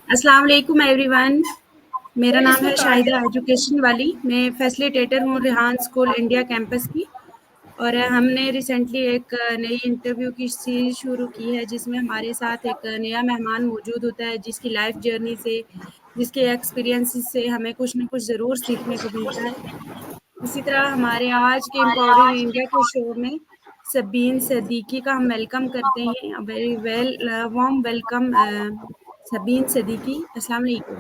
السلام علیکم every one. میرا نام ہے شاہدہ ایجوکیشن والی. میں فیسلیٹیٹر ہوں ریحان اسکول انڈیا کیمپس کی. اور ہم نے ریسنٹلی ایک نئی انٹرویو کی سیریز شروع کی ہے جس میں ہمارے ساتھ ایک نیا مہمان موجود ہوتا ہے جس کی لائف جرنی سے، جس کے ایکسپیرینس سے ہمیں کچھ نہ کچھ ضرور سیکھنے کو ملتا ہے. اسی طرح ہمارے آج کے امپاورنگ انڈیا کے شو میں سبین صدیقی کا ہم ویلکم کرتے ہیں. Very warm welcome سبین Siddiqui. السلام علیکم.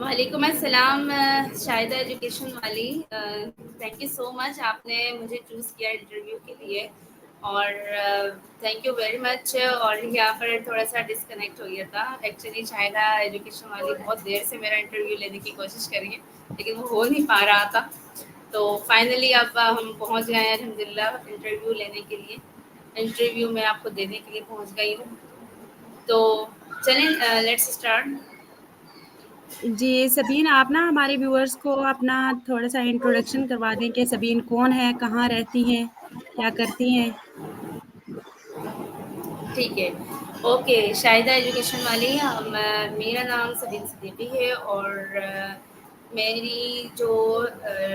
وعلیکم السلام شاہدہ ایجوکیشن والی. تھینک یو سو مچ، آپ نے مجھے چوز کیا انٹرویو کے لیے، اور تھینک یو ویری مچ. اور یہاں پر تھوڑا سا ڈسکنیکٹ ہو گیا تھا. ایکچولی شاہدہ ایجوکیشن والی بہت دیر سے میرا انٹرویو لینے کی کوشش کری ہے لیکن وہ ہو نہیں پا رہا تھا. تو فائنلی اب ہم پہنچ گئے ہیں الحمد للہ انٹرویو لینے کے لیے. انٹرویو میں آپ کو دینے کے لیے پہنچ گئی ہوں. تو چلیں لیٹس اسٹارٹ. جی سبین، آپ نا ہمارے ویورز کو اپنا تھوڑا سا انٹروڈکشن کروا دیں کہ سبین کون ہے، کہاں رہتی ہیں، کیا کرتی ہیں. ٹھیک ہے، اوکے. شاہدہ ایجوکیشن والی، میرا نام سبین صدیقی ہے، اور میری جو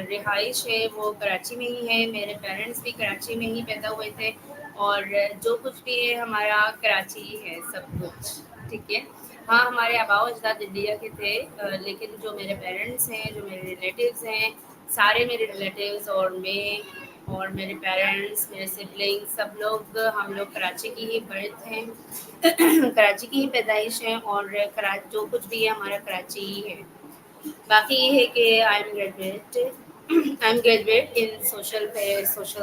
رہائش ہے وہ کراچی میں ہی ہے. میرے پیرنٹس بھی کراچی میں ہی پیدا ہوئے تھے، اور جو کچھ بھی ہے ہمارا کراچی ہی ہے سب کچھ. ٹھیک ہے. ہاں، ہمارے آباء و اجداد انڈیا کے تھے، لیکن جو میرے پیرنٹس ہیں، جو میرے ریلیٹیوز ہیں، سارے میرے ریلیٹیوز اور میں اور میرے پیرنٹس، میرے سبلنگ، سب لوگ ہم لوگ کراچی کی ہی برتھ ہیں، کراچی کی ہی پیدائش ہے، اور جو کچھ بھی ہے ہمارا کراچی ہی ہے. باقی یہ ہے کہ I am graduate in social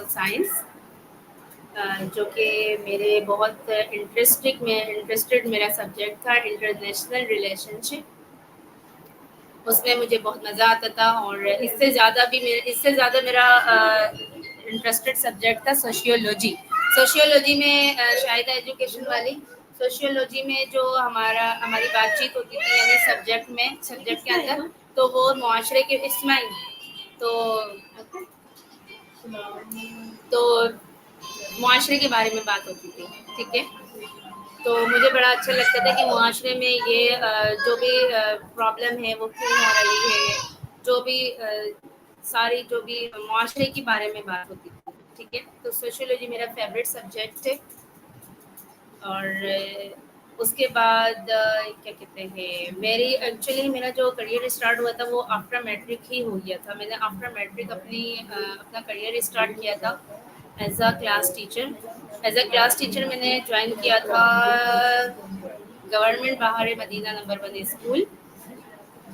science, جو کہ میرے بہت انٹرسٹڈ میرا سبجیکٹ تھا انٹرنیشنل ریلیشن شپ. اس میں مجھے بہت مزہ آتا تھا، اور اس سے زیادہ میرا انٹرسٹڈ سبجیکٹ تھا سوشیولوجی. سوشیولوجی میں شاہدہ ایجوکیشن والی، سوشیولوجی میں جو ہماری بات چیت ہوتی تھی یعنی سبجیکٹ کے اندر، تو وہ معاشرے کے اسماعیل تو معاشرے کے بارے میں بات ہوتی تھی. ٹھیک ہے. تو مجھے بڑا اچھا لگتا تھا کہ معاشرے میں یہ جو بھی پرابلم ہے وہ کیوں ہو رہی ہے، جو بھی ساری جو بھی معاشرے کے بارے میں بات ہوتی تھی. ٹھیک ہے. تو سوشیولوجی میرا فیوریٹ سبجیکٹ ہے. اور اس کے بعد کیا کہتے ہیں، ایکچولی میرا جو کریئر اسٹارٹ ہوا تھا وہ آفٹر میٹرک ہی ہو گیا تھا. میں نے آفٹر میٹرک اپنا کریئر اسٹارٹ کیا تھا ایز اے کلاس ٹیچر. میں نے جوائن کیا تھا گورنمنٹ بہار مدینہ نمبر 1 اسکول.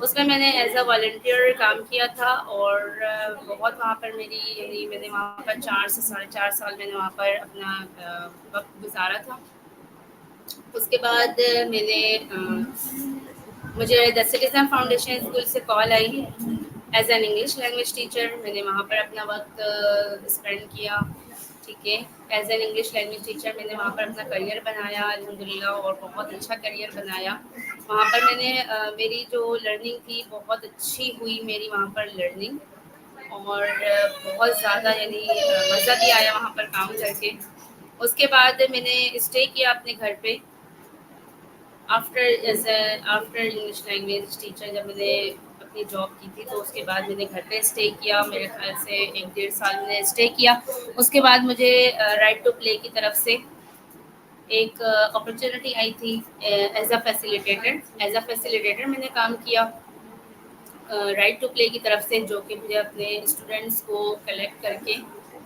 اس میں نے ایز اے والنٹیئر کام کیا تھا، اور بہت وہاں پر میں نے وہاں پر 4 سے 4.5 سال میں نے وہاں پر اپنا وقت گزارا تھا. اس کے بعد مجھے دا سٹیزن فاؤنڈیشن اسکول سے کال آئی as an English language teacher. میں نے وہاں پر اپنا وقت اسپینڈ کیا. ٹھیک ہے. As an English language teacher میں نے وہاں پر اپنا کریئر بنایا الحمدللہ، اور بہت اچھا کریئر بنایا. وہاں پر میں نے میری جو لرننگ تھی بہت اچھی ہوئی میری وہاں پر لرننگ، اور بہت زیادہ یعنی مزہ بھی آیا وہاں پر کام کر کے. اس کے بعد میں نے اسٹے کیا اپنے گھر پہ آفٹر انگلش لینگویج ٹیچر. جب میں نے اپنی جاب کی تھی تو اس کے بعد میں نے گھر پہ اسٹے کیا. میرے خیال سے 1-1.5 سال میں نے اسٹے کیا. اس کے بعد مجھے رائٹ ٹو پلے کی طرف سے ایک اپرچونیٹی آئی تھی ایز اے فیسیلیٹیٹر میں نے کام کیا رائٹ ٹو پلے کی طرف سے، جو کہ مجھے اپنے اسٹوڈینٹس کو کلیکٹ کر کے،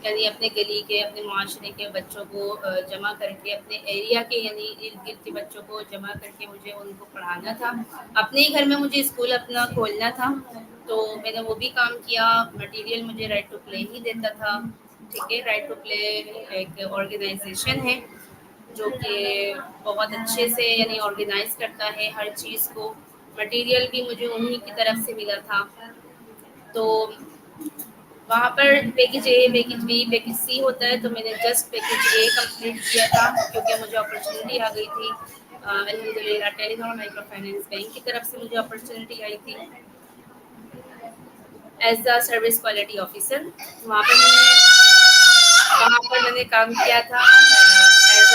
یعنی اپنے گلی کے، اپنے معاشرے کے بچوں کو جمع کر کے، اپنے ایریا کے یعنی ارد گرد کے بچوں کو جمع کر کے مجھے ان کو پڑھانا تھا. اپنے ہی گھر میں مجھے اسکول اپنا کھولنا تھا، تو میں نے وہ بھی کام کیا. مٹیریل مجھے رائٹ ٹو پلے ہی دیتا تھا. ٹھیک ہے. رائٹ ٹو پلے ایک آرگنائزیشن ہے جو کہ بہت اچھے سے یعنی آرگنائز کرتا ہے ہر چیز کو. مٹیریل بھی مجھے انہی کی طرف سے ملا تھا. تو وہاں پر package A, package B, package C ہوتا ہے. تو میں نے جسٹ پیکج اے کمپلیٹ کیا تھا کیونکہ مجھے اپرچونیٹی آ گئی تھی الحمدللہ ٹیلی نام مائکرو فائنانس بینک کی طرف سے مجھے اپرچونیٹی آئی تھی as a service quality officer. وہاں پر میں نے کام کیا تھا ایز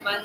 1,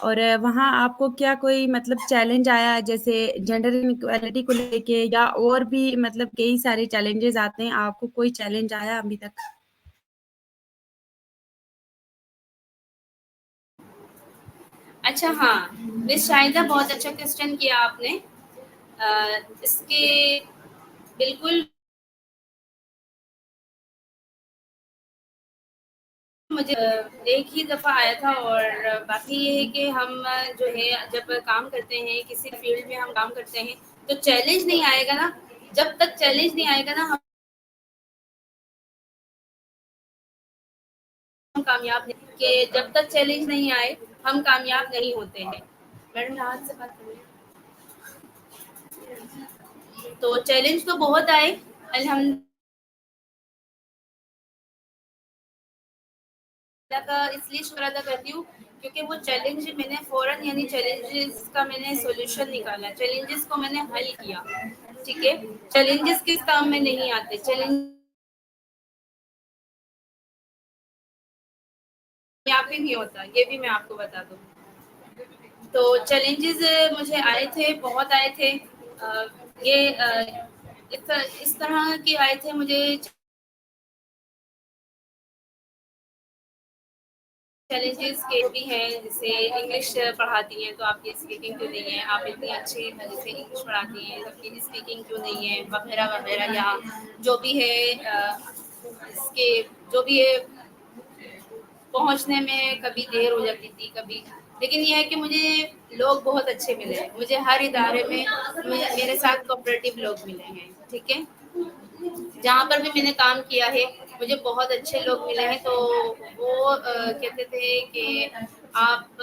اور وہاں آپ کو کیا کوئی مطلب چیلنج آیا جیسے جینڈر انیکوالٹی کو لے کے، یا اور بھی مطلب کئی سارے چیلنجز آتے ہیں، آپ کو کوئی چیلنج آیا ابھی تک؟ اچھا ہاں، مس شاہدہ بہت اچھا کوشچن کیا آپ نے. اس کے بالکل مجھے ایک ہی دفعہ آیا تھا، اور باقی یہ ہے کہ ہم جو ہے جب کام کرتے ہیں کسی فیلڈ میں ہم کام کرتے ہیں تو چیلنج نہیں آئے گا نا. جب تک چیلنج نہیں آئے گا نا ہم کامیاب نہیں، کہ جب تک چیلنج نہیں آئے ہم کامیاب نہیں ہوتے ہیں. میڈم راحت سے بات کریے. تو چیلنج تو بہت آئے الحمد اللہ کا اس لیے شکر ادا کرتی ہوں کیونکہ وہ چیلنج میں نے فوراً یعنی چیلنجز کا میں نے سولوشن نکالا، چیلنجز کو میں نے حل کیا. ٹھیک ہے، چیلنجز کس کام میں نہیں آتے، چیلنج کامیابی بھی ہوتا، یہ بھی میں آپ کو بتا دوں. تو چیلنجز مجھے آئے تھے، بہت آئے تھے. یہ اس طرح کے آئے تھے مجھے چیلنجز کے بھی ہیں. جیسے انگلش پڑھاتی ہیں تو آپ کی اسپیکنگ کیوں نہیں ہے، آپ اتنی اچھی جیسے انگلش پڑھاتی ہیں آپ کی اسپیکنگ کیوں نہیں ہے، وغیرہ وغیرہ، یا جو بھی ہے اس کے جو بھی ہے پہنچنے میں کبھی دیر ہو جاتی تھی کبھی. لیکن یہ ہے کہ مجھے لوگ بہت اچھے ملے، مجھے ہر ادارے میں میرے ساتھ کوآپریٹو لوگ ملے ہیں. ٹھیک ہے، جہاں پر بھی میں نے کام کیا ہے مجھے بہت اچھے لوگ ملے ہیں. تو وہ کہتے تھے کہ آپ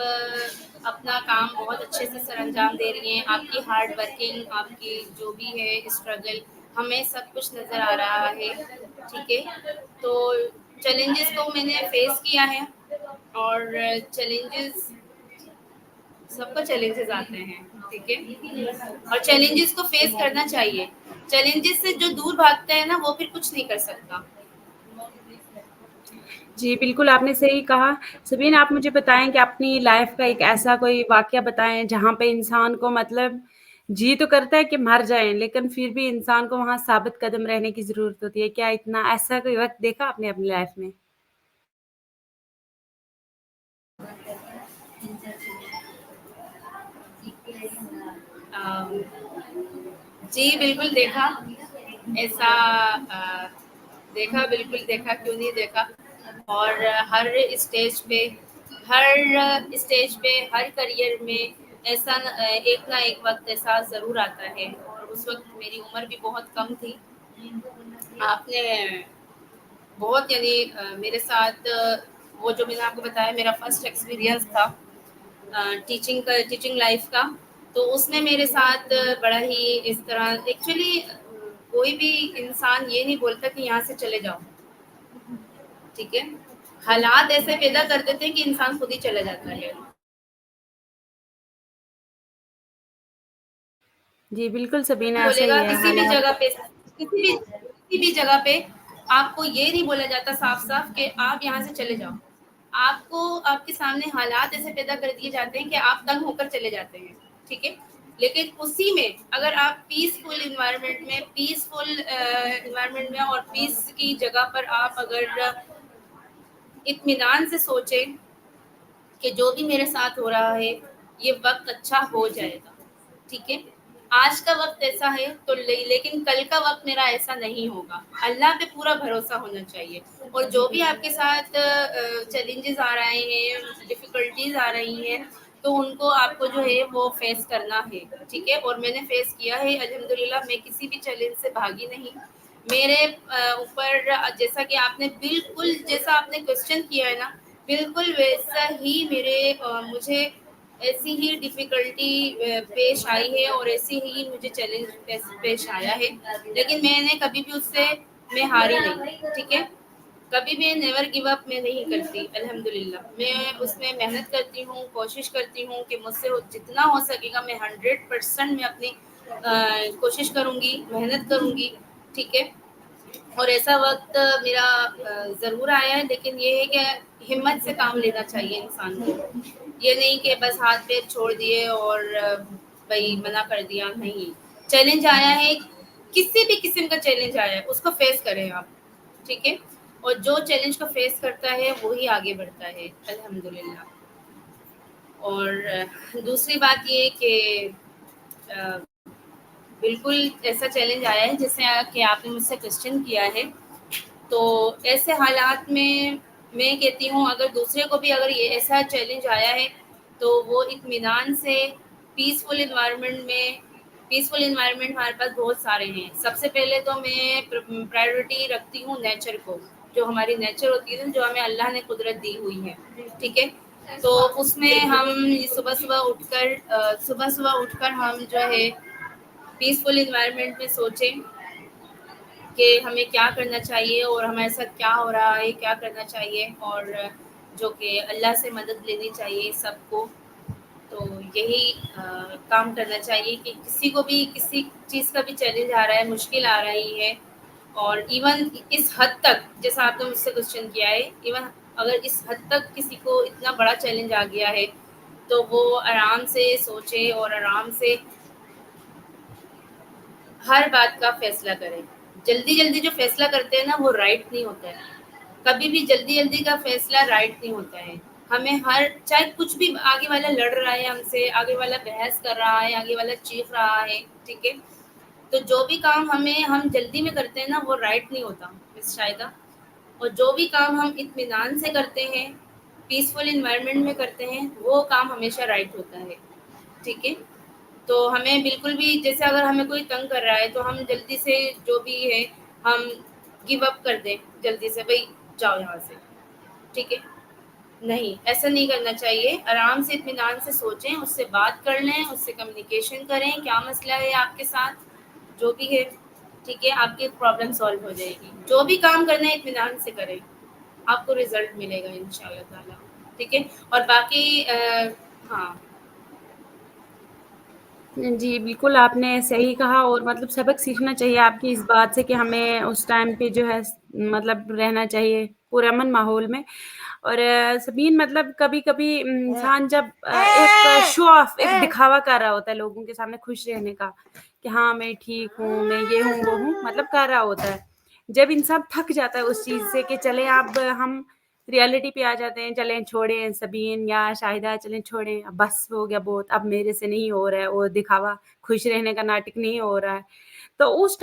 اپنا کام بہت اچھے سے سر انجام دے رہی ہیں، آپ کی ہارڈ ورکنگ، آپ کی جو بھی ہے اسٹرگل، ہمیں سب کچھ نظر آ رہا ہے. ٹھیک ہے، تو چیلنجز کو میں نے فیس کیا ہے، اور چیلنجز سب کو چیلنجز آتے ہیں. ٹھیک ہے، اور چیلنجز کو فیس کرنا چاہیے. چیلنجز سے جو دور بھاگتا ہے نا وہ پھر کچھ نہیں کر سکتا. جی بالکل، آپ نے صحیح کہا. سبین، آپ مجھے بتائیں کہ اپنی لائف کا ایک ایسا کوئی واقعہ بتائیں جہاں پہ انسان کو مطلب جی تو کرتا ہے کہ مر جائیں، لیکن پھر بھی انسان کو وہاں ثابت قدم رہنے کی ضرورت ہوتی ہے. کیا اتنا ایسا کوئی وقت دیکھا آپ نے اپنی لائف میں؟ جی بالکل دیکھا ایسا. دیکھا، بالکل دیکھا، کیوں نہیں دیکھا. اور ہر اسٹیج پہ ہر کریئر میں ایسا ایک نہ ایک وقت ایسا ضرور آتا ہے. اور اس وقت میری عمر بھی بہت کم تھی. آپ نے بہت یعنی میرے ساتھ وہ جو میں نے آپ کو بتایا میرا فرسٹ ایکسپیرئنس تھا ٹیچنگ لائف کا. تو اس میں میرے ساتھ بڑا ہی اس طرح ایکچولی کوئی بھی انسان یہ نہیں بولتا کہ یہاں سے چلے جاؤ. ٹھیک ہے، حالات ایسے پیدا کر دیتے ہیں کہ انسان خود ہی چلا جاتا ہے. جی بالکل سبینہ، ایسا بولے گا ہی ہے کسی بھی حالات. جگہ پہ کسی بھی جگہ پہ آپ کو یہ نہیں بولا جاتا صاف صاف کہ آپ یہاں سے چلے جاؤ. آپ کو آپ کے سامنے حالات ایسے پیدا کر دیے جاتے ہیں کہ آپ تنگ ہو کر چلے جاتے ہیں. ٹھیک ہے، لیکن اسی میں اگر آپ پیسفل انوائرمنٹ میں اور پیس کی جگہ پر آپ اگر اطمینان سے سوچیں کہ جو بھی میرے ساتھ ہو رہا ہے یہ وقت اچھا ہو جائے گا. ٹھیک ہے، آج کا وقت ایسا ہے تو لیکن کل کا وقت میرا ایسا نہیں ہوگا. اللہ پہ پورا بھروسہ ہونا چاہیے. اور جو بھی آپ کے ساتھ چیلنجز آ رہے ہیں، ڈفیکلٹیز آ رہی ہیں، تو ان کو آپ کو جو ہے وہ فیس کرنا ہے. ٹھیک ہے، اور میں نے فیس کیا ہے الحمدللہ. میں کسی بھی چیلنج سے بھاگی نہیں. میرے اوپر جیسا کہ آپ نے بالکل جیسا آپ نے کوشچن کیا ہے نا، بالکل ویسا ہی مجھے ایسی ہی ڈیفیکلٹی پیش آئی ہے اور ایسی ہی مجھے چیلنج پیش آیا ہے. لیکن میں نے کبھی بھی اس سے میں ہاری نہیں. ٹھیک ہے، کبھی بھی نیور گیو اپ میں نہیں کرتی. الحمدللہ میں اس میں محنت کرتی ہوں، کوشش کرتی ہوں کہ مجھ سے جتنا ہو سکے گا میں 100% میں اپنی کوشش کروں گی، محنت کروں گی. ٹھیک ہے، اور ایسا وقت میرا ضرور آیا ہے. لیکن یہ ہے کہ ہمت سے کام لینا چاہیے انسان کو. یہ نہیں کہ بس ہاتھ پہ چھوڑ دیے اور بھائی منع کر دیا. نہیں, چیلنج آیا ہے, کسی بھی قسم کا چیلنج آیا ہے اس کو فیس کریں آپ, ٹھیک ہے, اور جو چیلنج کو فیس کرتا ہے وہی آگے بڑھتا ہے الحمدللہ. اور دوسری بات یہ کہ بالکل ایسا چیلنج آیا ہے جیسے کہ آپ نے مجھ سے کوشچن کیا ہے, تو ایسے حالات میں کہتی ہوں اگر دوسرے کو بھی اگر یہ ایسا چیلنج آیا ہے تو وہ اطمینان سے پیسفل انوائرمنٹ ہمارے پاس بہت سارے ہیں. سب سے پہلے تو میں پرائیورٹی رکھتی ہوں نیچر کو, جو ہماری نیچر ہوتی ہے نا, جو ہمیں اللہ نے قدرت دی ہوئی ہے, ٹھیک ہے, تو اس میں ہم صبح اٹھ کر ہم جو ہے پیسفل انوائرمنٹ میں سوچیں کہ ہمیں کیا کرنا چاہیے اور ہمارے ساتھ کیا ہو رہا ہے, کیا کرنا چاہیے, اور جو کہ اللہ سے مدد لینی چاہیے سب کو. تو یہی کام کرنا چاہیے کہ کسی کو بھی کسی چیز کا بھی چیلنج آ رہا ہے, مشکل آ رہی ہے, اور ایون اس حد تک جیسا آپ نے مجھ سے کوشچن کیا ہے, ایون اگر اس حد تک کسی کو اتنا بڑا چیلنج آ گیا ہے تو وہ آرام سے سوچے اور آرام سے ہر بات کا فیصلہ کریں. جلدی جو فیصلہ کرتے ہیں نا وہ رائٹ نہیں ہوتا ہے. کبھی بھی جلدی کا فیصلہ رائٹ نہیں ہوتا ہے. ہمیں چاہے کچھ بھی آگے والا لڑ رہا ہے ہم سے, آگے والا بحث کر رہا ہے, آگے والا چیخ رہا ہے, ٹھیک ہے, تو جو بھی کام ہم جلدی میں کرتے ہیں نا وہ رائٹ نہیں ہوتا مس شاہدہ. اور جو بھی کام ہم اطمینان سے کرتے ہیں, پیسفل انوائرمنٹ میں کرتے ہیں, وہ کام ہمیشہ رائٹ ہوتا ہے, ٹھیک ہے. تو ہمیں بالکل بھی جیسے اگر ہمیں کوئی تنگ کر رہا ہے تو ہم جلدی سے جو بھی ہے ہم گیو اپ کر دیں جلدی سے, بھائی جاؤ یہاں سے, ٹھیک ہے. نہیں, ایسا نہیں کرنا چاہیے. آرام سے اطمینان سے سوچیں, اس سے بات کر لیں, اس سے کمیونیکیشن کریں, کیا مسئلہ ہے آپ کے ساتھ, جو بھی ہے, ٹھیک ہے, آپ کی پرابلم سالو ہو جائے گی. جو بھی کام کرنا ہے اطمینان سے کریں, آپ کو رزلٹ ملے گا انشاءاللہ تعالی, ٹھیک ہے. اور باقی ہاں جی بالکل آپ نے صحیح کہا, اور مطلب سبق سیکھنا چاہیے آپ کی اس بات سے کہ ہمیں اس ٹائم پہ جو ہے مطلب رہنا چاہیے پرامن ماحول میں. اور سبین مطلب کبھی کبھی انسان جب ایک شو آف, ایک دکھاوا کر رہا ہوتا ہے لوگوں کے سامنے خوش رہنے کا کہ ہاں میں ٹھیک ہوں, میں یہ ہوں وہ ہوں, مطلب کر رہا ہوتا ہے. جب انسان تھک جاتا ہے اس چیز سے کہ چلے اب ہم ریالٹی پہ آ جاتے ہیں, چلیں چھوڑیں سبین یا شاہدہ, چلیں چھوڑیں اب بس ہو گیا بہت, اب میرے سے نہیں ہو رہا ہے, اور دکھاوا خوش رہنے کا ناٹک نہیں ہو رہا ہے, تو اس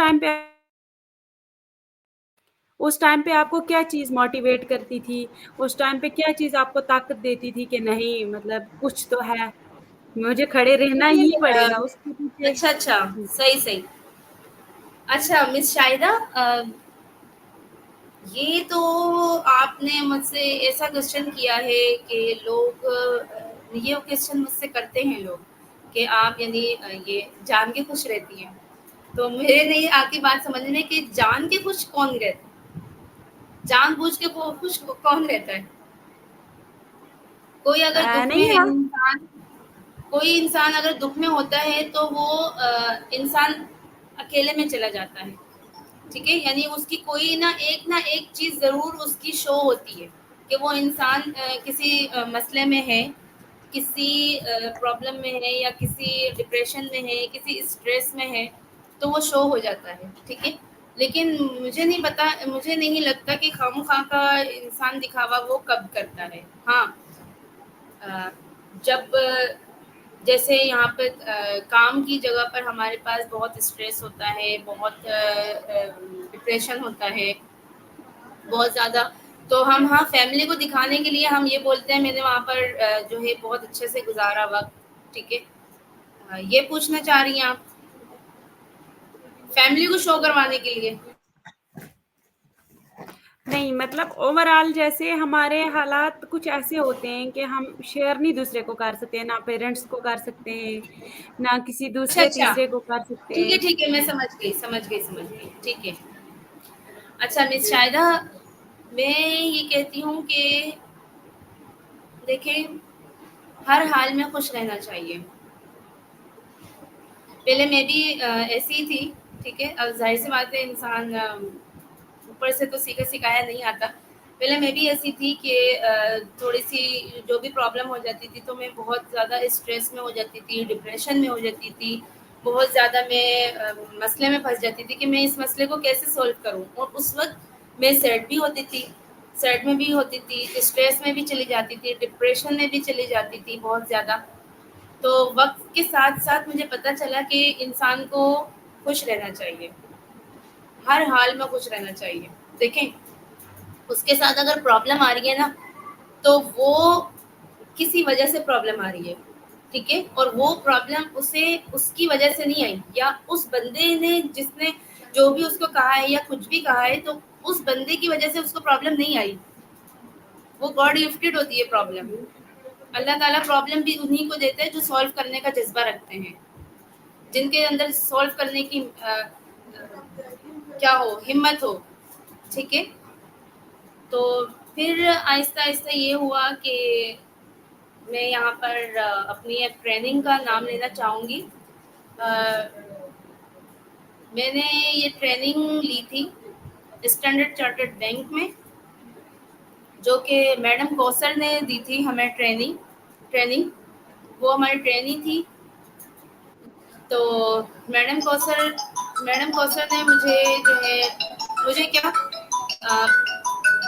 ٹائم پہ آپ کو کیا چیز موٹیویٹ کرتی تھی, اس ٹائم پہ کیا چیز آپ کو طاقت دیتی تھی کہ نہیں مطلب کچھ تو ہے, مجھے کھڑے رہنا ہی پڑے گا اس کے پیچھے. اچھا, صحیح. اچھا مس شاہدہ, یہ تو آپ نے مجھ سے ایسا کوشچن کیا ہے کہ لوگ یہ کوشچن مجھ سے کرتے ہیں لوگ کہ آپ یعنی یہ جان کے خوش رہتی ہیں, تو میرے نہیں آتی بات سمجھ میں کہ جان کے خوش کون رہتا ہے, جان بوجھ کے خوش کون رہتا ہے. کوئی اگر دکھ میں نہیں ہے ہاں کوئی انسان اگر دکھ میں ہوتا ہے تو وہ انسان اکیلے میں چلا جاتا ہے, ٹھیک ہے, یعنی اس کی کوئی نہ ایک چیز ضرور اس کی شو ہوتی ہے کہ وہ انسان کسی مسئلے میں ہے, کسی پرابلم میں ہے, یا کسی ڈپریشن میں ہے, کسی اسٹریس میں ہے, تو وہ شو ہو جاتا ہے, ٹھیک ہے. لیکن مجھے نہیں لگتا کہ خواہ کا انسان دکھاوا وہ کب کرتا ہے. ہاں, جب جیسے یہاں پہ کام کی جگہ پر ہمارے پاس بہت اسٹریس ہوتا ہے, بہت ڈپریشن ہوتا ہے بہت زیادہ, تو ہاں فیملی کو دکھانے کے لیے ہم یہ بولتے ہیں میں نے وہاں پر جو ہے بہت اچھے سے گزارا وقت, ٹھیک ہے. یہ پوچھنا چاہ رہی ہیں آپ فیملی کو شو کروانے کے لیے؟ نہیں مطلب اوور آل جیسے ہمارے حالات کچھ ایسے ہوتے ہیں کہ ہم شیئر نہیں دوسرے کو کر سکتے, نہ پیرنٹس کو کر سکتے ہیں, نہ کسی دوسرے اچھا, تیسرے کو کر سکتے ہیں. ٹھیک ہے, میں سمجھ گئی, ٹھیک ہے. اچھا مس شاہدہ, میں یہ کہتی ہوں کہ دیکھیں ہر حال میں خوش رہنا چاہیے. پہلے میں بھی ایسی ہی تھی, ٹھیک ہے, اب ظاہر سی بات ہے انسان اوپر سے تو سیکھا سکھایا نہیں آتا, پہلے میں بھی ایسی تھی کہ تھوڑی سی جو بھی پرابلم ہو جاتی تھی تو میں بہت زیادہ اسٹریس میں ہو جاتی تھی، ڈپریشن میں ہو جاتی تھی، بہت زیادہ میں مسئلے میں پھنس جاتی تھی کہ میں اس مسئلے کو کیسے سولو کروں. اور اس وقت میں سیڈ بھی ہوتی تھی، سیڈ میں بھی ہوتی تھی، اسٹریس میں بھی چلی جاتی تھی، ڈپریشن میں بھی چلی جاتی تھی بہت زیادہ. تو وقت کے ساتھ ساتھ مجھے پتہ چلا کہ انسان کو خوش رہنا چاہیے، ہر حال میں خوش رہنا چاہیے. دیکھیں اس کے ساتھ اگر پرابلم آ رہی ہے نا تو وہ کسی وجہ سے پرابلم آ رہی ہے، ٹھیک ہے، اور وہ پرابلم اسے اس کی وجہ سے نہیں آئی، یا اس بندے نے جس نے جو بھی اس کو کہا ہے یا کچھ بھی کہا ہے تو اس بندے کی وجہ سے اس کو پرابلم نہیں آئی. وہ گاڈ گفٹڈ ہوتی ہے پرابلم. اللہ تعالیٰ پرابلم بھی انہیں کو دیتے ہیں جو سولو کرنے کا جذبہ رکھتے ہیں، جن کے اندر سولو کرنے کی کیا ہو، ہمت ہو. ٹھیک ہے. تو پھر آہستہ آہستہ یہ ہوا کہ میں یہاں پر اپنی ایک ٹریننگ کا نام لینا چاہوں گی. میں نے یہ ٹریننگ لی تھی اسٹینڈرڈ چارٹرڈ بینک میں، جو کہ میڈم کوثر نے دی تھی ہمیں ٹریننگ وہ ہماری ٹریننگ تھی. تو میڈم کوثر نے مجھے جو ہے مجھے کیا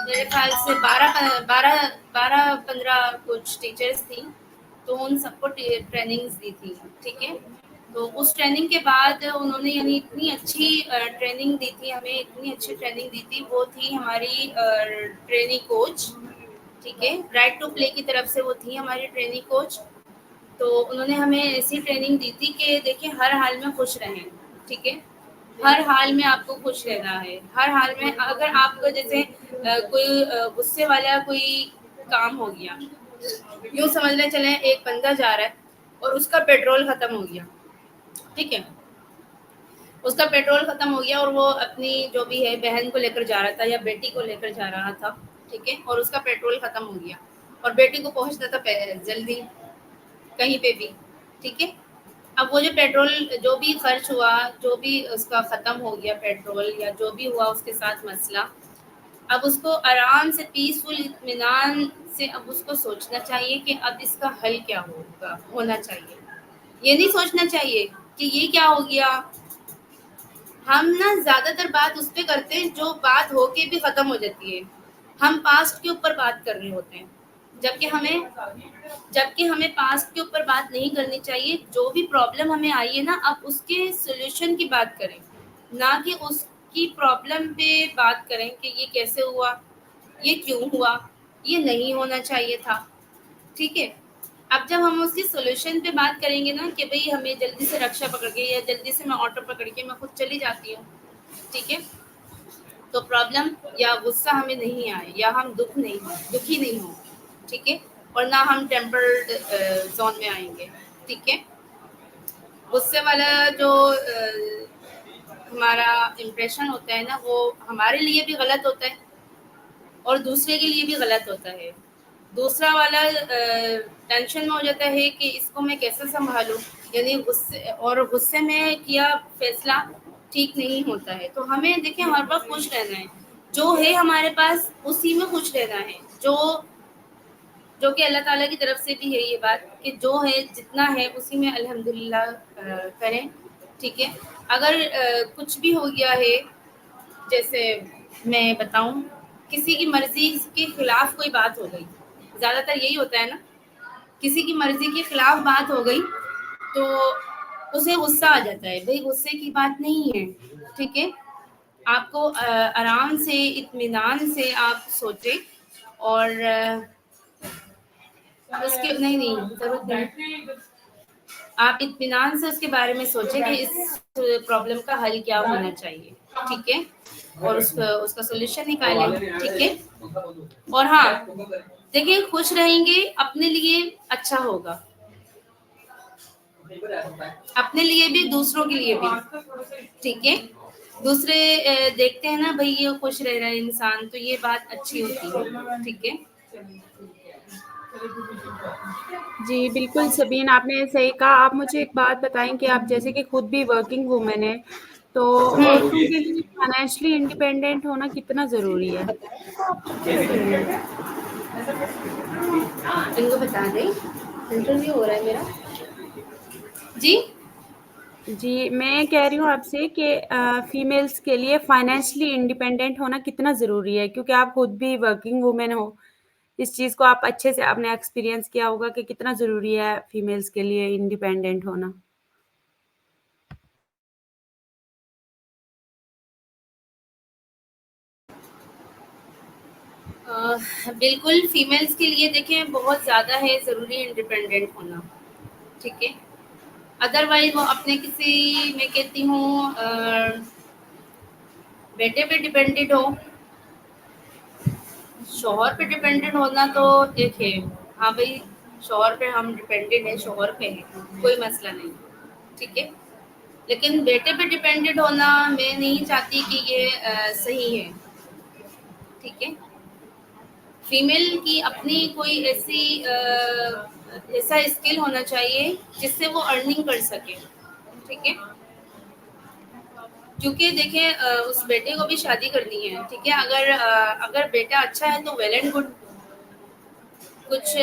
میرے خیال سے 12-15 کچھ ٹیچرس تھیں، تو ان سب کو ٹریننگز دی تھی. ٹھیک ہے. تو اس ٹریننگ کے بعد انہوں نے یعنی اتنی اچھی ٹریننگ دی تھی ہمیں، اتنی اچھی ٹریننگ دی تھی. وہ تھی ہماری ٹریننگ کوچ. ٹھیک ہے. رائٹ ٹو پلے کی طرف سے وہ تھی ہماری ٹریننگ کوچ. تو انہوں نے ہمیں ایسی ٹریننگ دی تھی کہ دیکھیں ہر حال میں خوش رہیں. ٹھیک ہے. ہر حال میں آپ کو خوش رہنا ہے. ہر حال میں اگر آپ کو جیسے کوئی غصے والا کوئی کام ہو گیا، یوں سمجھ لیں چلیں ایک بندہ جا رہا ہے اور اس کا پیٹرول ختم ہو گیا. ٹھیک ہے. اس کا پیٹرول ختم ہو گیا اور وہ اپنی جو بھی ہے بہن کو لے کر جا رہا تھا یا بیٹی کو لے کر جا رہا تھا. ٹھیک ہے. اور اس کا پیٹرول ختم ہو گیا اور بیٹی کو پہنچنا تھا جلدی کہیں پہ بھی. ٹھیک ہے. اب وہ جو پیٹرول جو بھی خرچ ہوا، جو بھی اس کا ختم ہو گیا پیٹرول یا جو بھی ہوا اس کے ساتھ مسئلہ، اب اس کو آرام سے پیسفل اطمینان سے اب اس کو سوچنا چاہیے کہ اب اس کا حل کیا ہونا چاہیے. یہ نہیں سوچنا چاہیے کہ یہ کیا ہو گیا. ہم نا زیادہ تر بات اس پہ کرتے ہیں جو بات ہو کے بھی ختم ہو جاتی ہے. ہم پاسٹ کے اوپر بات کر رہے ہوتے ہیں، جبکہ ہمیں پاسٹ کے اوپر بات نہیں کرنی چاہیے. جو بھی پرابلم ہمیں آئی ہے نا اب اس کے سولوشن کی بات کریں، نہ کہ اس کی پرابلم پہ بات کریں کہ یہ کیسے ہوا، یہ کیوں ہوا، یہ نہیں ہونا چاہیے تھا. ٹھیک ہے. اب جب ہم اس کی سولوشن پہ بات کریں گے نا کہ بھئی ہمیں جلدی سے رکشا پکڑ کے یا جلدی سے میں آٹو پکڑ کے میں خود چلی جاتی ہوں. ٹھیک ہے. تو پرابلم یا غصہ ہمیں نہیں آئے یا ہم دکھی نہیں ہوں. ٹھیک ہے. اور نہ ہم ٹیمپرڈ زون میں آئیں گے. ٹھیک ہے. غصے والا جو ہمارا امپریشن ہوتا ہے نا وہ ہمارے لیے بھی غلط ہوتا ہے اور دوسرے کے لیے بھی غلط ہوتا ہے. دوسرا والا ٹینشن میں ہو جاتا ہے کہ اس کو میں کیسے سنبھالوں، یعنی غصے میں کیا فیصلہ ٹھیک نہیں ہوتا ہے. تو ہمیں دیکھیں ہر وقت خوش رہنا ہے، جو ہے ہمارے پاس اسی میں خوش رہنا ہے، جو کہ اللہ تعالیٰ کی طرف سے بھی ہے یہ بات کہ جو ہے جتنا ہے اسی میں الحمدللہ کریں. ٹھیک ہے. اگر کچھ بھی ہو گیا ہے، جیسے میں بتاؤں کسی کی مرضی کے خلاف کوئی بات ہو گئی، زیادہ تر یہی ہوتا ہے نا، کسی کی مرضی کے خلاف بات ہو گئی تو اسے غصہ آ جاتا ہے. بھئی غصے کی بات نہیں ہے. ٹھیک ہے. آپ کو آرام سے اطمینان سے آپ سوچیں اور اس کے نہیں ضرورت نہیں، آپ اطمینان سے اس کے بارے میں سوچیں کہ اس پرابلم کا حل کیا ہونا چاہیے. ٹھیک ہے. اور اس کا سولوشن نکالیں. ٹھیک ہے. اور ہاں دیکھیں خوش رہیں گے اپنے لیے اچھا ہوگا، اپنے لیے بھی دوسروں کے لیے بھی. ٹھیک ہے. دوسرے دیکھتے ہیں نا بھئی یہ خوش رہ رہا ہے انسان تو یہ بات اچھی ہوتی ہے. ٹھیک ہے. جی بالکل سبین، آپ نے صحیح کہا. آپ مجھے ایک بات بتائیں کہ آپ جیسے کہ خود بھی ورکنگ وومن ہیں، تو عورتوں کے لیے فائنینشلی انڈیپینڈنٹ ہونا کتنا ضروری ہے؟ ان کو بتا دیں انٹرویو ہو رہا ہے میرا. جی جی میں کہہ رہی ہوں آپ سے کہ فیمیلس کے لیے فائنینشلی انڈیپینڈنٹ ہونا کتنا ضروری ہے، کیونکہ آپ خود بھی ورکنگ وومن ہو. اس چیز کو آپ اچھے سے آپ نے ایکسپیرینس کیا ہوگا کہ کتنا ضروری ہے فیمیلس کے لیے انڈیپینڈنٹ ہونا. بالکل فیمیلس کے لیے دیکھیں بہت زیادہ ہے ضروری انڈیپینڈنٹ ہونا. ٹھیک ہے، ادروائز وہ اپنے کسی میں کہتی ہوں بیٹے پہ ڈپینڈنٹ ہو. شوہر پہ ڈپینڈنٹ ہونا تو ایک ہے، ہاں بھائی شوہر پہ ہم ڈپینڈنٹ ہیں، شوہر پہ ہے کوئی مسئلہ نہیں. ٹھیک ہے، لیکن بیٹے پہ ڈپینڈنٹ ہونا میں نہیں چاہتی کہ یہ صحیح ہے. ٹھیک ہے، فیمیل کی اپنی کوئی ایسا اسکل ہونا چاہیے جس سے وہ ارننگ کر سکے. ٹھیک ہے، کیونکہ دیکھیں اس بیٹے کو بھی شادی کرنی ہے. ٹھیک ہے، اگر بیٹا اچھا ہے تو ویل اینڈ گڈ. کچھ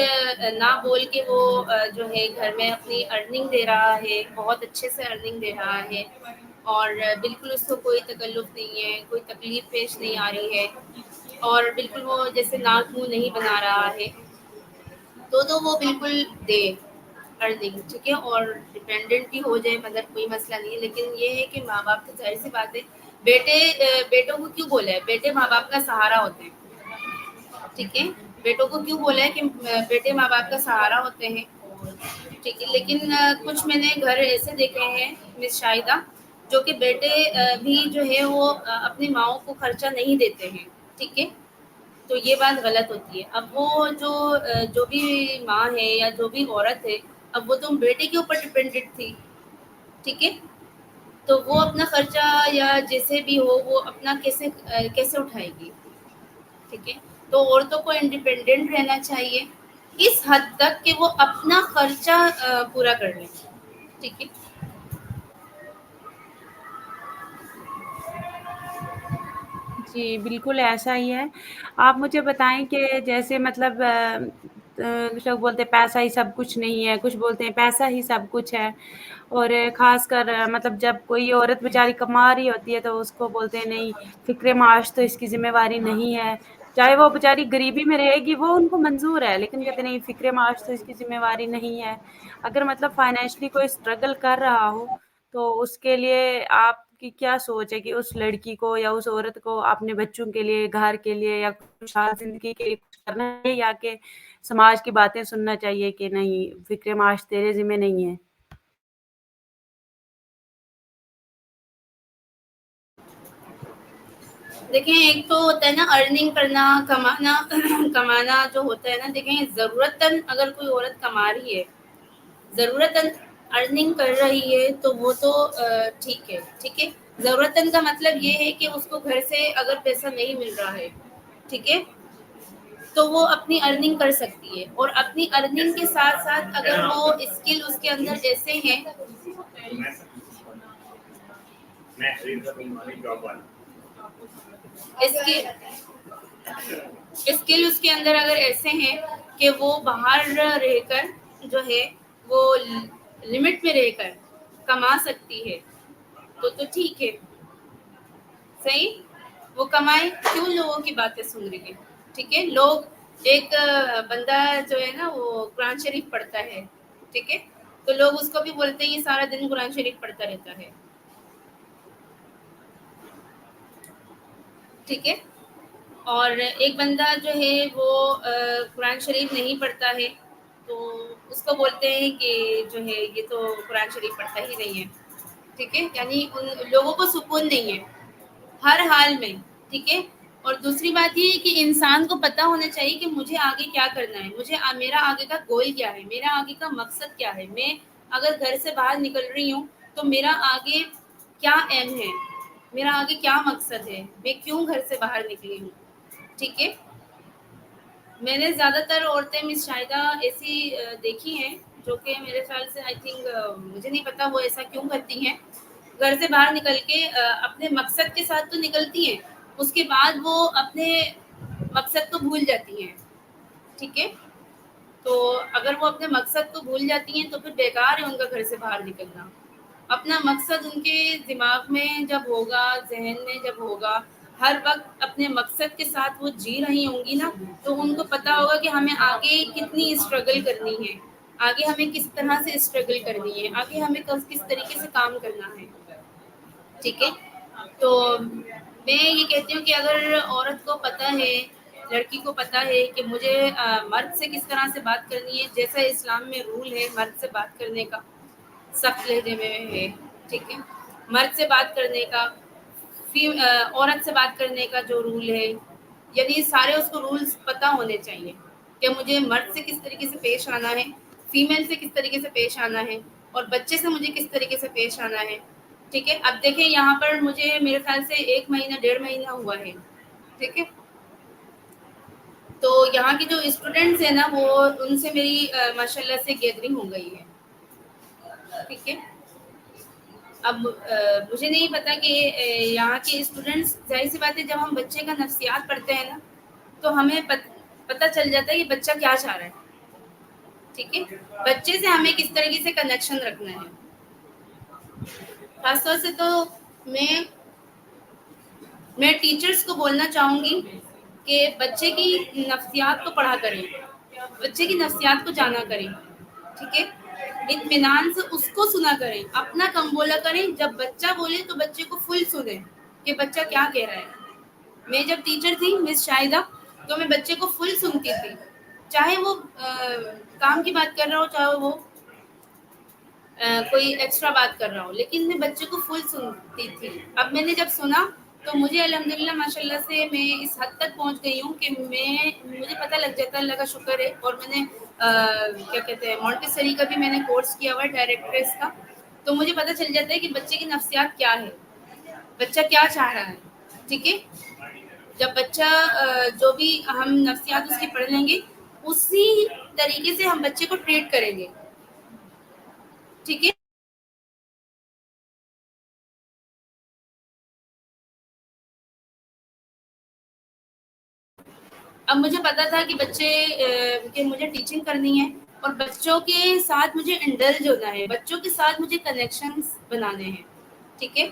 نہ بول کے وہ جو ہے گھر میں اپنی ارننگ دے رہا ہے، بہت اچھے سے ارننگ دے رہا ہے، اور بالکل اس کو کوئی تکلف نہیں ہے، کوئی تکلیف پیش نہیں آ رہی ہے، اور بالکل وہ جیسے ناک منہ نہیں بنا رہا ہے، تو وہ بالکل دے ارننگ. ٹھیک ہے، اور ڈپینڈنٹ بھی ہو جائے مگر کوئی مسئلہ نہیں ہے. لیکن یہ ہے کہ ماں باپ تو ظاہر سی بات ہے بیٹوں کو کیوں بولا ہے، بیٹے ماں باپ کا سہارا ہوتے ہیں. ٹھیک ہے، بیٹوں کو کیوں بولا ہے کہ بیٹے ماں باپ کا سہارا ہوتے ہیں. ٹھیک ہے، لیکن کچھ میں نے گھر ایسے دیکھے ہیں مس شاہدہ جو کہ بیٹے بھی جو ہے وہ اپنی ماؤں کو خرچہ نہیں دیتے ہیں. ٹھیک ہے، تو یہ بات غلط ہوتی ہے. اب وہ جو بھی ماں ہے یا جو بھی عورت ہے، اب وہ تم بیٹے کے اوپر ڈپینڈنٹ تھی. ٹھیک ہے، تو وہ اپنا خرچہ یا جیسے بھی ہو وہ اپنا کیسے اٹھائے گی. ٹھیک ہے، تو عورتوں کو انڈیپینڈنٹ رہنا چاہیے اس حد تک کہ وہ اپنا خرچہ پورا کر لیں. ٹھیک ہے، جی بالکل ایسا ہی ہے. آپ مجھے بتائیں کہ جیسے مطلب کچھ لوگ بولتے ہیں پیسہ ہی سب کچھ نہیں ہے، کچھ بولتے ہیں پیسہ ہی سب کچھ ہے، اور خاص کر مطلب جب کوئی عورت بیچاری کما رہی ہوتی ہے تو اس کو بولتے ہیں نہیں فکر معاش تو اس کی ذمہ واری نہیں ہے. چاہے وہ بیچاری غریبی میں رہے گی وہ ان کو منظور ہے، لیکن کہتے نہیں فکر معاش تو اس کی ذمہ واری نہیں ہے. اگر مطلب فائنینشلی کوئی اسٹرگل کر رہا ہو تو اس کے لیے آپ کی کیا سوچ ہے کہ اس لڑکی کو یا اس عورت کو اپنے بچوں کے لیے، گھر کے لیے یا خوشحال زندگی کے لیے کچھ کرنا ہے، یا کہ سماج کی باتیں سننا چاہیے کہ نہیں فکر معاش تیرے ذمہ نہیں ہے؟ دیکھیں ایک تو ہوتا ہے نا ارننگ کرنا، کمانا کمانا جو ہوتا ہے نا، دیکھیں ضرورتاً اگر کوئی عورت کما رہی ہے، ضرورتاً ارننگ کر رہی ہے تو وہ تو ٹھیک ہے. ٹھیک ہے، ضرورتاً کا مطلب یہ ہے کہ اس کو گھر سے اگر پیسہ نہیں مل رہا ہے، ٹھیک ہے، تو وہ اپنی ارننگ کر سکتی ہے. اور اپنی ارننگ کے ساتھ ساتھ اگر وہ اسکل اس کے اندر ایسے ہیں اسکل اس کے اندر اگر ایسے ہیں کہ وہ باہر رہ کر جو ہے وہ لمٹ میں رہ کر کما سکتی ہے تو ٹھیک ہے، صحیح، وہ کمائے. کیوں لوگوں کی باتیں سن رہی ہے. ٹھیک ہے، ایک بندہ جو ہے نا وہ قرآن شریف پڑھتا ہے. ٹھیک ہے، تو لوگ اس کو بھی بولتے ہیں یہ سارا دن قرآن شریف پڑھتا رہتا ہے. ٹھیک ہے، اور ایک بندہ جو ہے وہ قرآن شریف نہیں پڑھتا ہے تو اس کو بولتے ہیں کہ جو ہے یہ تو قرآن شریف پڑھتا ہی نہیں ہے. ٹھیک ہے، یعنی ان لوگوں کو سکون نہیں ہے ہر حال میں. ٹھیک ہے، اور دوسری بات یہ ہے کہ انسان کو پتہ ہونا چاہیے کہ مجھے آگے کیا کرنا ہے، میرا آگے کا گول کیا ہے، میرا آگے کا مقصد کیا ہے. میں اگر گھر سے باہر نکل رہی ہوں تو میرا آگے کیا ایم ہے، میرا آگے کیا مقصد ہے، میں کیوں گھر سے باہر نکلی ہوں. ٹھیک ہے، میں نے زیادہ تر عورتیں مس شاہدہ ایسی دیکھی ہیں جو کہ میرے خیال سے آئی تھنک مجھے نہیں پتا وہ ایسا کیوں کرتی ہیں، گھر سے باہر نکل کے اپنے مقصد کے ساتھ تو نکلتی ہیں، اس کے بعد وہ اپنے مقصد کو بھول جاتی ہیں، ٹھیک ہے؟ تو اگر وہ اپنے مقصد کو بھول جاتی ہیں تو پھر بیکار ہے ان کا گھر سے باہر نکلنا. اپنا مقصد ان کے دماغ میں جب ہوگا، ذہن میں جب ہوگا، ہر وقت اپنے مقصد کے ساتھ وہ جی رہی ہوں گی نا، تو ان کو پتا ہوگا کہ ہمیں آگے کتنی اسٹرگل کرنی ہے، آگے ہمیں کس طرح سے اسٹرگل کرنی ہے، آگے ہمیں کس طریقے سے کام کرنا ہے، ٹھیک ہے؟ تو میں یہ کہتی ہوں کہ اگر عورت کو پتہ ہے، لڑکی کو پتہ ہے کہ مجھے مرد سے کس طرح سے بات کرنی ہے، جیسا اسلام میں رول ہے مرد سے بات کرنے کا، سخت لہجے میں ہے، ٹھیک ہے؟ مرد سے بات کرنے کا، عورت سے بات کرنے کا جو رول ہے، یعنی سارے اس کو رولز پتہ ہونے چاہیے کہ مجھے مرد سے کس طریقے سے پیش آنا ہے، فیمیل سے کس طریقے سے پیش آنا ہے، اور بچے سے مجھے کس طریقے سے پیش آنا ہے، ٹھیک ہے؟ اب دیکھیں یہاں پر مجھے میرے خیال سے 1 مہینہ 1.5 مہینہ ہوا ہے، ٹھیک ہے؟ تو یہاں کے جو اسٹوڈینٹس ہیں نا، وہ ان سے میری ماشاء اللہ سے گیدرنگ ہو گئی ہے، ٹھیک ہے؟ اب مجھے نہیں پتا کہ یہاں کے اسٹوڈینٹس، ظاہر سی بات ہے جب ہم بچے کا نفسیات پڑھتے ہیں نا تو ہمیں پتہ چل جاتا ہے کہ بچہ کیا چاہ رہا ہے، ٹھیک ہے؟ بچے سے ہمیں کس طریقے سے کنیکشن رکھنا ہے. خاص طور سے تو میں ٹیچرز کو بولنا چاہوں گی کہ بچے کی نفسیات کو پڑھا کریں، بچے کی نفسیات کو جانا کریں، ٹھیک ہے؟ اطمینان سے اس کو سنا کریں، اپنا کم بولا کریں. جب بچہ بولے تو بچے کو فل سنیں کہ بچہ کیا کہہ رہا ہے. میں جب ٹیچر تھی مس شاہدہ، تو میں بچے کو فل سنتی تھی، چاہے وہ کام کی بات کر رہا ہو، چاہے وہ کوئی ایکسٹرا بات کر رہا ہو، لیکن میں بچے کو فل سنتی تھی. اب میں نے جب سنا تو مجھے الحمدللہ ماشاء اللہ سے میں اس حد تک پہنچ گئی ہوں کہ مجھے پتہ لگ جاتا ہے، اللہ کا شکر ہے. اور میں نے کیا کہتے ہیں مونٹیسری کا بھی میں نے کورس کیا ہوا ہے، ڈائریکٹریس کا، تو مجھے پتہ چل جاتا ہے کہ بچے کی نفسیات کیا ہے، بچہ کیا چاہ رہا ہے، ٹھیک ہے؟ جب بچہ جو بھی ہم نفسیات اس کی پڑھ لیں گے، اسی طریقے سے ہم بچے کو ٹریٹ کریں گے، ٹھیک ہے؟ اب مجھے پتا تھا کہ بچے کہ مجھے ٹیچنگ کرنی ہے اور بچوں کے ساتھ مجھے انڈلج ہونا ہے، بچوں کے ساتھ مجھے کنیکشنز بنانے ہیں، ٹھیک ہے؟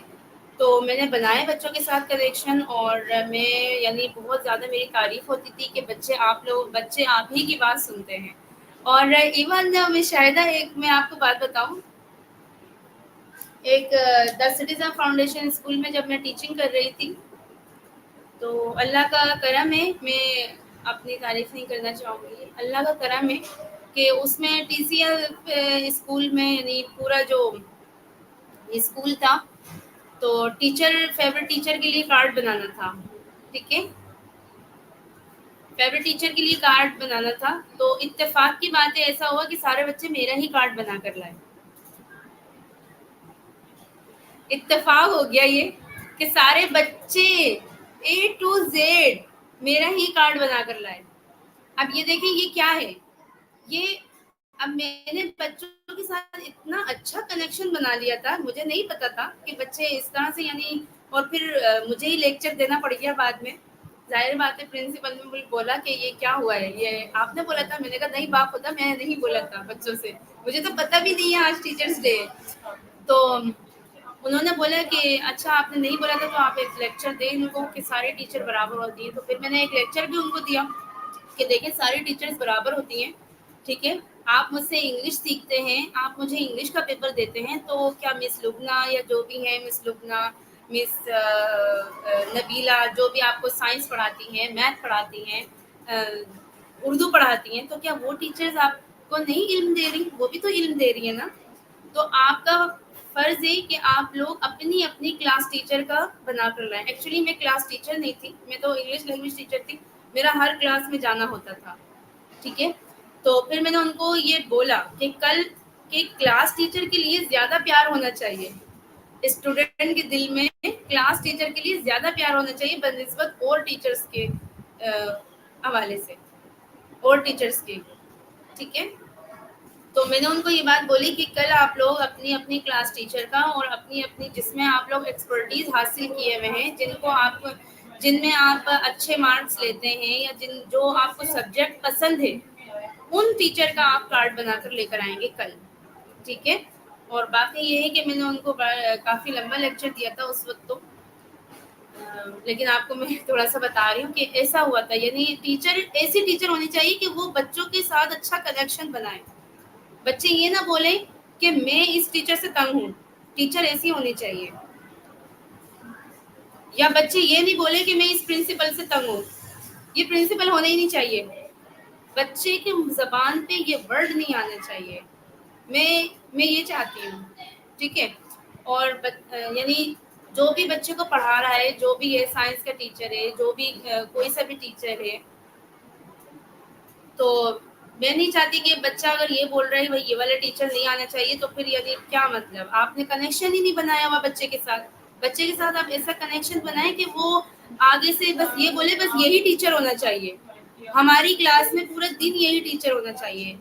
تو میں نے بنائے بچوں کے ساتھ کنیکشن، اور میں یعنی بہت زیادہ میری تعریف ہوتی تھی کہ بچے آپ ہی کی بات سنتے ہیں. اور ایون میں شاہدہ میں آپ کو بات بتاؤں، ایک دا سٹیزن فاؤنڈیشن اسکول میں جب میں ٹیچنگ کر رہی تھی، تو اللہ کا کرم ہے، میں اپنی تعریف نہیں کرنا چاہوں گی، اللہ کا کرم ہے کہ اس میں ٹی سی ایل اسکول میں یعنی پورا جو اسکول تھا، تو فیورٹ ٹیچر کے لیے کارڈ بنانا تھا، ٹھیک ہے؟ فیورٹ ٹیچر کے لیے کارڈ بنانا تھا، تو اتفاق کی بات ہے ایسا ہوا کہ سارے بچے میرا ہی کارڈ بنا کر لائے. اتفاق ہو گیا یہ کہ سارے بچے A to Z میرا ہی کارڈ بنا کر لائے. اب یہ دیکھیں یہ کیا ہے، یہ اب میں نے بچوں کے ساتھ اتنا اچھا کنیکشن بنا لیا تھا، مجھے نہیں پتا تھا کہ بچے اس طرح سے یعنی، اور پھر مجھے ہی لیکچر دینا پڑ گیا بعد میں. ظاہر بات ہے پرنسپل نے بولا کہ یہ کیا ہوا ہے، یہ آپ نے بولا تھا. میں نے کہا نہیں باپ ہوتا، میں نے نہیں بولا تھا بچوں سے، مجھے تو پتہ بھی نہیں ہے آج ٹیچرس ڈے. تو انہوں نے بولا کہ اچھا آپ نے نہیں بولا تھا تو آپ ایک لیکچر دیں ان کو کہ سارے ٹیچر برابر ہوتی ہیں. تو پھر میں نے ایک لیکچر بھی ان کو دیا کہ دیکھیں ساری ٹیچرز برابر ہوتی ہیں، ٹھیک ہے؟ آپ مجھ سے انگلش سیکھتے ہیں، آپ مجھے انگلش کا پیپر دیتے ہیں، تو کیا مس لبنہ یا جو بھی ہیں، مس لبنہ، مس نبیلہ، جو بھی آپ کو سائنس پڑھاتی ہیں، میتھ پڑھاتی ہیں، اردو پڑھاتی ہیں، تو کیا وہ ٹیچرز آپ کو نہیں علم دے رہی؟ وہ بھی تو علم دے رہی ہیں نا. تو آپ کا فرض ہے کہ آپ لوگ اپنی اپنی کلاس ٹیچر کا بنا کر لائیں. ایکچولی میں کلاس ٹیچر نہیں تھی، میں تو انگلش لینگویج ٹیچر تھی، میرا ہر کلاس میں جانا ہوتا تھا، ٹھیک ہے؟ تو پھر میں نے ان کو یہ بولا کہ کل کے کلاس ٹیچر کے لیے زیادہ پیار ہونا چاہیے، اسٹوڈنٹ کے دل میں کلاس ٹیچر کے لیے زیادہ پیار ہونا چاہیے بنسبت اور ٹیچرز کے حوالے سے، اور ٹیچرز کے، ٹھیک ہے؟ تو میں نے ان کو یہ بات بولی کہ کل آپ لوگ اپنی اپنی کلاس ٹیچر کا اور اپنی اپنی جس میں آپ لوگ ایکسپرٹیز حاصل کیے ہوئے ہیں، جن میں آپ اچھے مارکس لیتے ہیں یا جو آپ کو سبجیکٹ پسند ہے، ان ٹیچر کا آپ کارڈ بنا کر لے کر آئیں گے کل، ٹھیک ہے؟ اور باقی یہ ہے کہ میں نے ان کو کافی لمبا لیکچر دیا تھا اس وقت تو، لیکن آپ کو میں تھوڑا سا بتا رہی ہوں کہ ایسا ہوا تھا. یعنی ٹیچر ایسی ٹیچر ہونی چاہیے کہ وہ بچوں کے ساتھ اچھا کنیکشن بنائے. بچے یہ نہ بولیں کہ میں اس ٹیچر سے تنگ ہوں. ٹیچر ایسی ہونی چاہیے. یا بچے یہ نہیں بولے کہ میں اس پرنسپل سے تنگ ہوں. یہ پرنسپل ہونا ہی نہیں چاہیے. بچے کی زبان پہ یہ ورڈ نہیں آنا چاہیے. میں یہ چاہتی ہوں، ٹھیک ہے؟ اور یعنی جو بھی بچے کو پڑھا رہا ہے، جو بھی ہے سائنس کا ٹیچر ہے، جو بھی کوئی سا بھی ٹیچر ہے، تو میں نہیں چاہتی کہ بچہ اگر یہ بول رہا ہے بھائی یہ والا ٹیچر نہیں آنا چاہیے، تو پھر یعنی کیا مطلب؟ آپ نے کنیکشن ہی نہیں بنایا ہوا بچے کے ساتھ. بچے کے ساتھ آپ ایسا کنیکشن بنائیں کہ وہ آگے سے بس یہ بولے بس یہی ٹیچر ہونا چاہیے، ہماری کلاس میں پورا دن یہی ٹیچر ہونا چاہیے.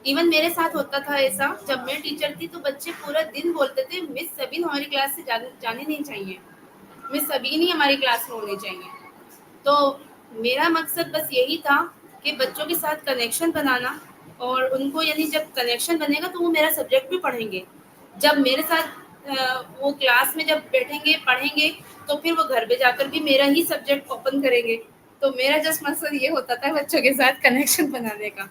ایون میرے ساتھ ہوتا تھا ایسا. جب میں ٹیچر تھی تو بچے پورا دن بولتے تھے مس سبین ہماری کلاس سے جانے نہیں چاہیے، مس سبین ہی ہماری کلاس میں ہونے چاہیے. تو میرا مقصد بس یہی تھا کہ بچوں کے ساتھ کنیکشن بنانا. اور ان کو یعنی جب کنیکشن بنے گا تو وہ میرا سبجیکٹ بھی پڑھیں گے. جب میرے ساتھ وہ کلاس میں جب بیٹھیں گے پڑھیں گے تو پھر وہ گھر پہ جا کر بھی میرا ہی سبجیکٹ اوپن کریں گے. تو میرا جسٹ مقصد یہ ہوتا تھا بچوں کے ساتھ کنیکشن بنانے کا،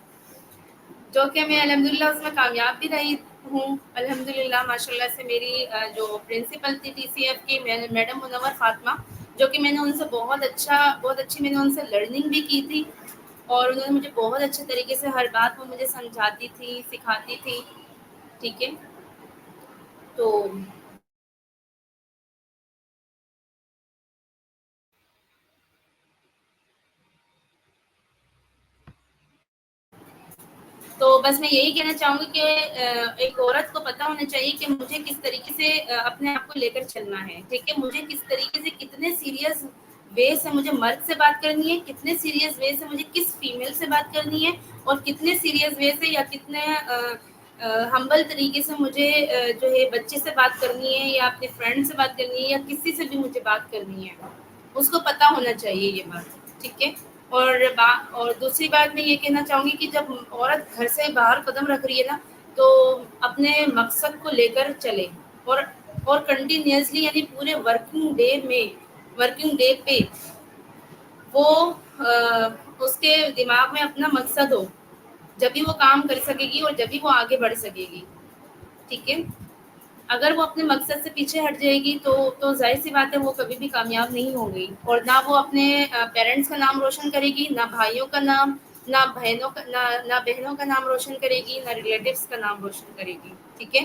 جو کہ میں الحمدللہ اس میں کامیاب بھی رہی ہوں. الحمدللہ ماشاء اللہ سے میری جو پرنسپل تھی ٹی سی ایف کی میڈم منور فاطمہ، جو کہ میں نے ان سے بہت اچھی میں نے ان سے لرننگ بھی کی تھی. اور انہوں نے مجھے بہت اچھے طریقے سے ہر بات وہ مجھے سمجھاتی تھی، سکھاتی تھی، ٹھیک ہے؟ تو تو بس میں یہی کہنا چاہوں گی کہ ایک عورت کو پتہ ہونا چاہیے کہ مجھے کس طریقے سے اپنے آپ کو لے کر چلنا ہے، ٹھیک ہے؟ مجھے کس طریقے سے کتنے سیریس وے سے مجھے مرد سے بات کرنی ہے، کتنے سیریس وے سے مجھے کس فیمیل سے بات کرنی ہے، اور کتنے سیریس وے سے یا کتنے ہمبل طریقے سے مجھے جو ہے بچے سے بات کرنی ہے یا اپنے فرینڈ سے بات کرنی ہے یا کسی سے بھی مجھے بات کرنی ہے. اس کو پتہ ہونا چاہیے یہ بات، ٹھیک ہے؟ اور دوسری بات میں یہ کہنا چاہوں گی کہ جب عورت گھر سے باہر قدم رکھ رہی ہے نا تو اپنے مقصد کو لے کر چلے. اور کنٹینیوسلی یعنی پورے ورکنگ ڈے پہ وہ اس کے دماغ میں اپنا مقصد ہو، جبھی وہ کام کر سکے گی اور جبھی وہ آگے بڑھ سکے گی، ٹھیک ہے؟ اگر وہ اپنے مقصد سے پیچھے ہٹ جائے گی تو ظاہر سی بات ہے وہ کبھی بھی کامیاب نہیں ہوگی. اور نہ وہ اپنے پیرنٹس کا نام روشن کرے گی، نہ بھائیوں کا نام، نہ بہنوں کا نام روشن کرے گی، نہ ریلیٹیوز کا نام روشن کرے گی، ٹھیک ہے؟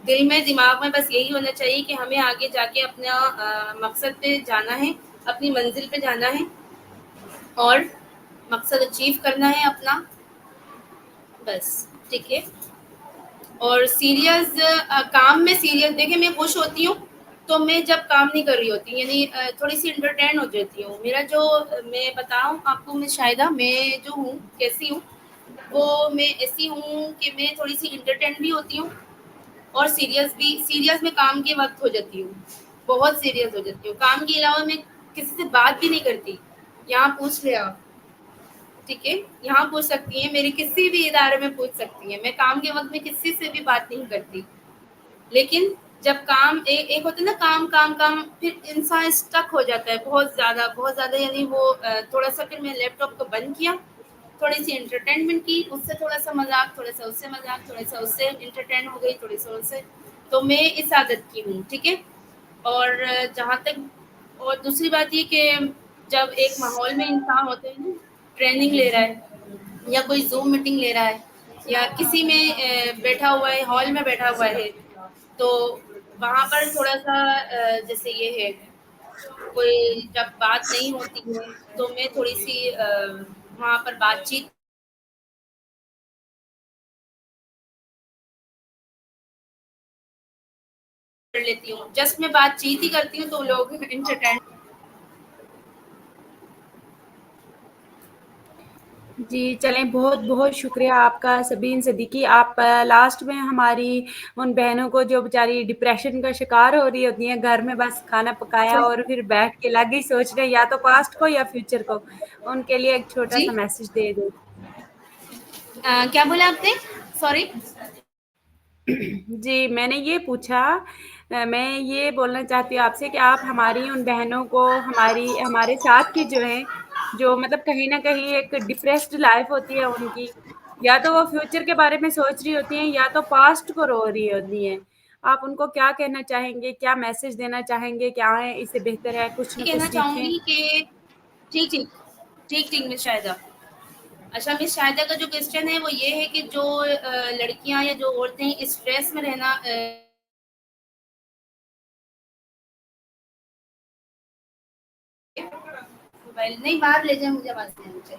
دل میں دماغ میں بس یہی ہونا چاہیے کہ ہمیں آگے جا کے اپنا مقصد پہ جانا ہے، اپنی منزل پہ جانا ہے اور مقصد اچیو کرنا ہے اپنا، بس، ٹھیک ہے؟ اور سیریس کام میں سیریس دیکھیں میں خوش ہوتی ہوں تو میں جب کام نہیں کر رہی ہوتی، یعنی تھوڑی سی انٹرٹین ہو جاتی ہوں. میرا جو میں بتاؤں آپ کو، میں شاہدہ میں جو ہوں کیسی ہوں، وہ میں ایسی ہوں کہ میں تھوڑی سی انٹرٹین بھی ہوتی ہوں اور سیریس میں کام کے وقت ہو جاتی ہوں، بہت سیریس ہو جاتی ہوں. کام کے علاوہ میں کسی سے بات بھی نہیں کرتی. یہاں پوچھ لے آپ، ٹھیک ہے؟ یہاں پوچھ سکتی ہیں، میری کسی بھی ادارے میں پوچھ سکتی ہیں. میں کام کے وقت میں کسی سے بھی بات نہیں کرتی. لیکن جب کام ایک ہوتا ہے نا، کام پھر انسان اسٹک ہو جاتا ہے بہت زیادہ. یعنی وہ تھوڑا سا پھر میں لیپ ٹاپ کو بند کیا، تھوڑی سی انٹرٹینمنٹ کی، اس سے تھوڑا سا مذاق، تھوڑا سا اس سے مذاق، تھوڑا سا اس سے انٹرٹین ہو گئی، تھوڑی سا اس سے. تو میں اس عادت کی ہوں، ٹھیک ہے؟ اور جہاں تک اور دوسری بات یہ کہ جب ایک ماحول میں انسان ہوتے ہیں نا، ٹریننگ لے رہا ہے یا کوئی زوم میٹنگ لے رہا ہے یا کسی میں بیٹھا ہوا ہے، ہال میں بیٹھا ہوا ہے، تو وہاں پر تھوڑا سا جیسے یہ ہے کوئی جب بات نہیں ہوتی ہے تو میں تھوڑی سی وہاں پر بات چیت کر لیتی ہوں. جسٹ میں بات چیت ہی کرتی ہوں تو لوگ انٹرٹین. جی چلیں، بہت بہت شکریہ آپ کا سبین صدیقی. آپ لاسٹ میں ہماری ان بہنوں کو جو بیچاری ڈپریشن کا شکار ہو رہی ہوتی ہیں، گھر میں بس کھانا پکایا اور پھر بیٹھ کے لگ ہی سوچ رہے ہیں یا تو پاسٹ کو یا فیوچر کو، ان کے لیے ایک چھوٹا جی سا میسج دے دیں. کیا بولا آپ نے؟ سوری. جی میں نے یہ پوچھا، میں یہ بولنا چاہتی ہوں آپ سے کہ آپ ہماری ان بہنوں کو، ہمارے ساتھ کی جو ہیں، جو مطلب کہیں نہ کہیں ایک ڈپریسڈ لائف ہوتی ہے ان کی، یا تو وہ فیوچر کے بارے میں سوچ رہی ہوتی ہیں یا تو پاسٹ کو رو رہی ہوتی ہیں، آپ ان کو کیا کہنا چاہیں گے؟ کیا میسج دینا چاہیں گے کہ آئیں اس سے بہتر ہے کچھ نہ کچھ کہنا چاہوں سیکھیں؟ گی کہ ٹھیک ٹھیک ٹھیک ٹھیک مس شاہدہ. اچھا مس شاہدہ کا جو کوشچن ہے وہ یہ ہے کہ جو لڑکیاں یا جو عورتیں اسٹریس میں رہنا موبائل نہیں باہر لے جائیں، مجھے آواز نہیں مجھے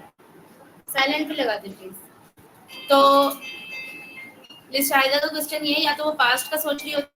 سائلنٹ پہ لگا دیں پلیز. تو مس شاہدہ کا کوشچن یہ ہے یا تو وہ پاسٹ کا سوچ رہی ہوتی